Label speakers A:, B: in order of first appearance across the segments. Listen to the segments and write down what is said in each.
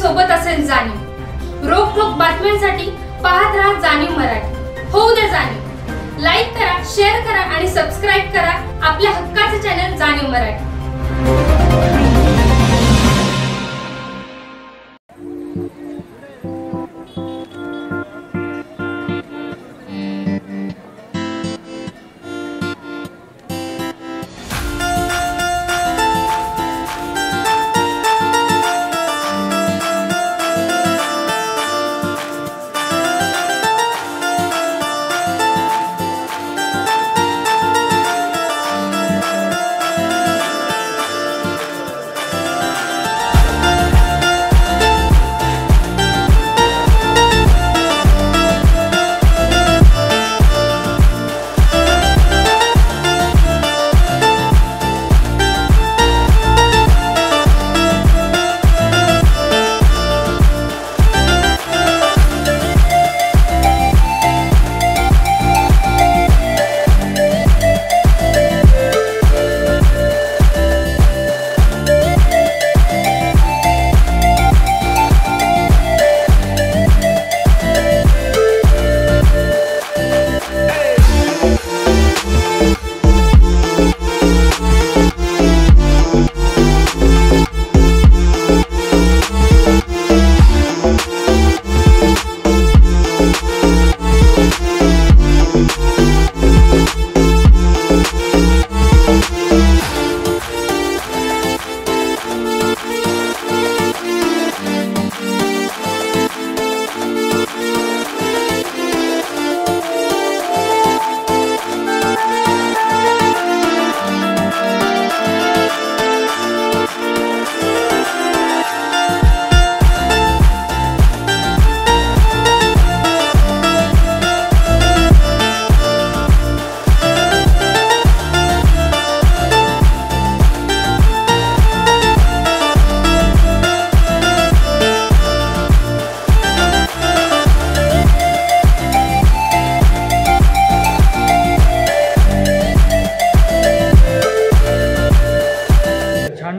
A: सोबत असेल जाणीव। रोखोक बातम्यांसाठी पाहत राहा जाणीव मराठी। होऊ दे जाणीव। लाईक करा, शेअर करा आणि सबस्क्राइब करा आपल्या हक्काचे चॅनल जाणीव मराठी।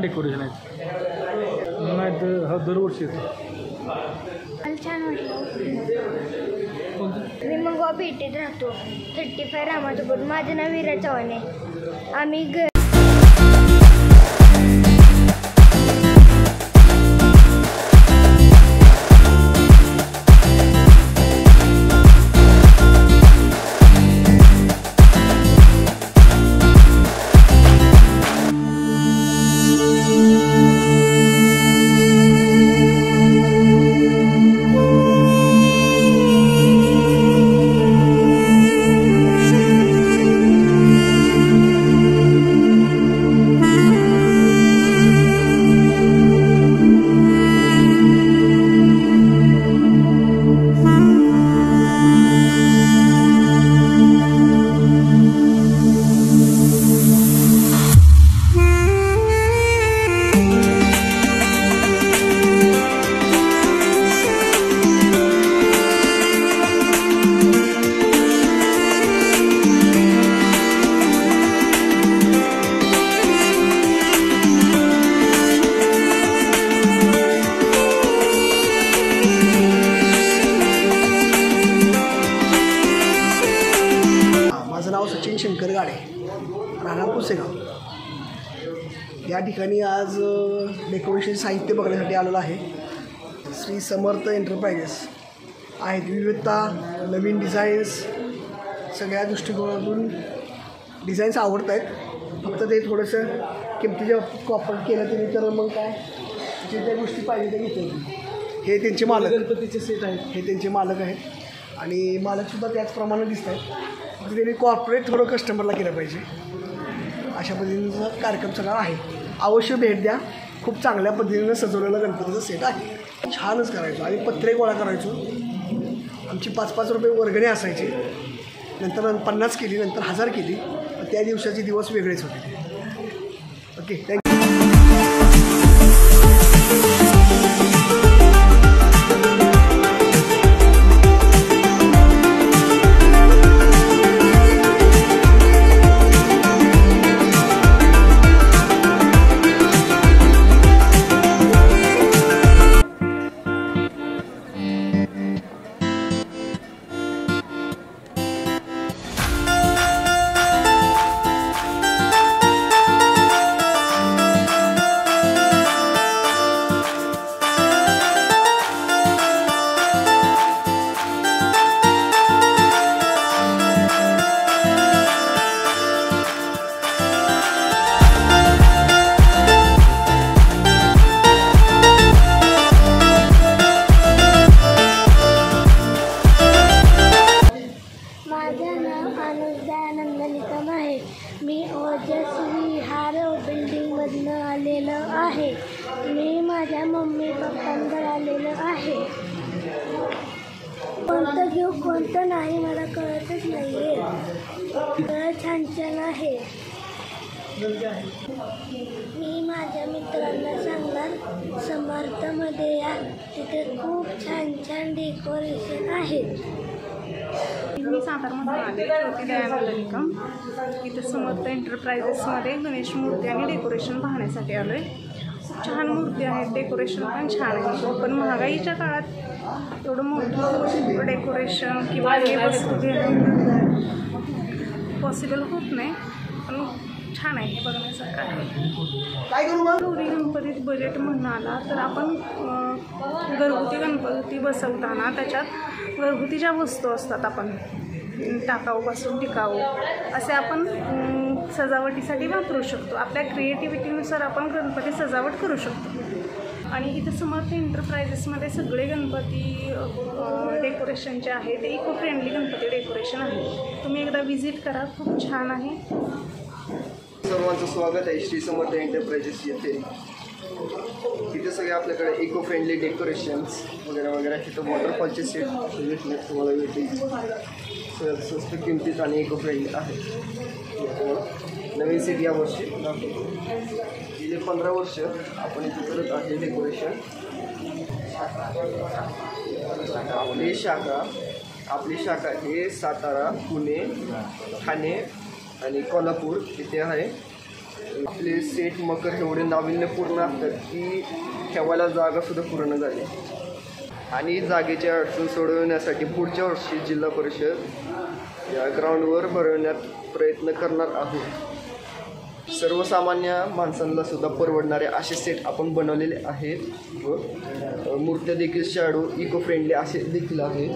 B: डेकोरेशन आहे नाही हा दरवर्षी येतो।
C: छान वाटलं। मी मग भेटीत राहतो 35 रामाचोपट। माझं नाव विरा चव्हाण आहे। आम्ही
D: शंकर गाडे राहणार पुसेगाव या ठिकाणी आज डेकोरेशन साहित्य बघण्यासाठी आलेलो आहे। श्री समर्थ एंटरप्राइजेस आहेत। विविधता, नवीन डिझाईन्स, सगळ्या दृष्टिकोनातून डिझाईन्स आवडत आहेत। फक्त ते थोडंसं किमतीच्या बाबतीत कॉपर केलं तरी तर मग काय जे त्या गोष्टी पाहिजे त्या घेतो। हे त्यांचे मालक, गणपतीचे सेट आहेत, हे त्यांचे मालक आहेत आणि मालकसुद्धा त्याचप्रमाणे दिसत आहेत। फक्त त्यांनी कॉर्पोरेट थोडं कस्टमरला केलं पाहिजे अशा पद्धतीचा कार्यक्रम सगळा आहे। अवश्य भेट द्या। खूप चांगल्या पद्धतीनं सजवलेला गणपतीचा सेट आहे। छानच करायचो आणि पत्रे गोळा करायचो। आमची 5-5 रुपये वर्गणी असायची, नंतर 50 केली, नंतर 1000 केली। त्या दिवसाचे दिवस वेगळेच होते। Okay, thank you.
C: कोणतं नाही मला कळतच नाही आहे. छान छान आहे. मी माझ्या मित्रांना सांगणार समर्थमध्ये या, तिथे खूप छान छान डेकोरेशन आहे.
E: मी सातारमधून आले ज्योती दयानंद निकम. इथं समर्थ एंटरप्राइजेसमध्ये गणेश मूर्ती आणि डेकोरेशन पाहण्यासाठी आलो आहे. खूप छान मूर्ती आहेत, डेकोरेशन पण छान आहे. पण महागाईच्या काळात एवढं मोठं डेकोरेशन किंवा हे वस्तू घेणं पॉसिबल होत नाही, पण छान आहे, हे बघण्यासारखं आहे. गौरी गणपतीत बजेट म्हणून आला तर आपण घरगुती गणपती बसवताना त्याच्यात घरगुती ज्या वस्तू असतात आपण टाकाऊपासून टिकाऊ असे आपण सजावटीसाठी वापरू शकतो. आपल्या क्रिएटिव्हिटीनुसार आपण गणपती सजावट करू शकतो. आणि इथं समर्थ एंटरप्राइजेसमध्ये सगळे गणपती डेकोरेशनचे आहे ते इको फ्रेंडली गणपती डेकोरेशन आहे. तुम्ही एकदा विजिट करा, खूप छान आहे.
F: सर्वांचं स्वागत आहे श्री समर्थ एंटरप्राइजेस येथे. तिथे सगळे आपल्याकडे इको फ्रेंडली डेकोरेशन्स वगैरे वगैरे. तिथं वॉटरफॉलचे सेट तुम्हाला भेटतील. स्वस्त किमतीत आणि इको फ्रेंडली आहे. नवीन सेट यावर्षी गेले 15 वर्ष आपण इथे करत आहे डेकोरेशन. आपली शाखा हे सातारा, पुणे, ठाणे आणि कोल्हापूर इथे आहे. आपले सेट मकर एवढे नाविन्यपूर्ण असतात की ठेवायला जागासुद्धा पूर्ण झाली. आणि जागेची अडचण सोडवण्यासाठी पुढच्या वर्षी जिल्हा परिषद या ग्राउंडवर भरवण्यात प्रयत्न करणार आहोत. सर्वसामान्य माणसांना सुद्धा परवडणारे असे सेट आपण बनवलेले आहेत व मूर्त्या देखील शाडो इको फ्रेंडली असे देखील आहेत.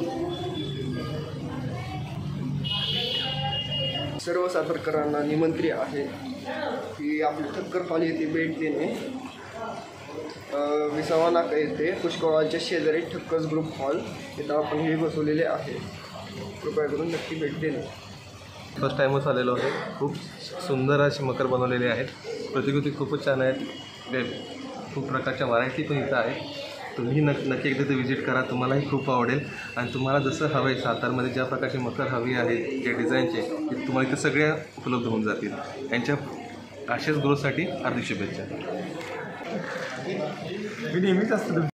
F: सर्व सातारकरांना निमंत्रित आहे की आपले ठक्कर हॉल येथे भेट देणे. विसावा नाका येथे पुष्कळाच्या शेजारी ठक्कर्स ग्रुप हॉल इथं आपण हे बसवलेले आहे. कृपया करून नक्की भेट देणे.
G: फर्स्ट टाईमच आलेलो आहे. खूप सुंदर असे मकर बनवलेले आहेत. प्रतिकृती खूपच छान आहेत. खूप प्रकारच्या व्हरायटी पण इथं आहेत. तुम्ही नक्की एकदा ते विजिट करा, तुम्हालाही खूप आवडेल. आणि तुम्हाला जसं हवं आहे सातारमध्ये ज्या प्रकारचे मकर हवी आहेत जे डिझाईनचे ते तुम्हाला इथं सगळ्या उपलब्ध होऊन जातील. यांच्या अशाच ग्रोथसाठी हार्दिक शुभेच्छा.
B: मी नेहमीच असतो.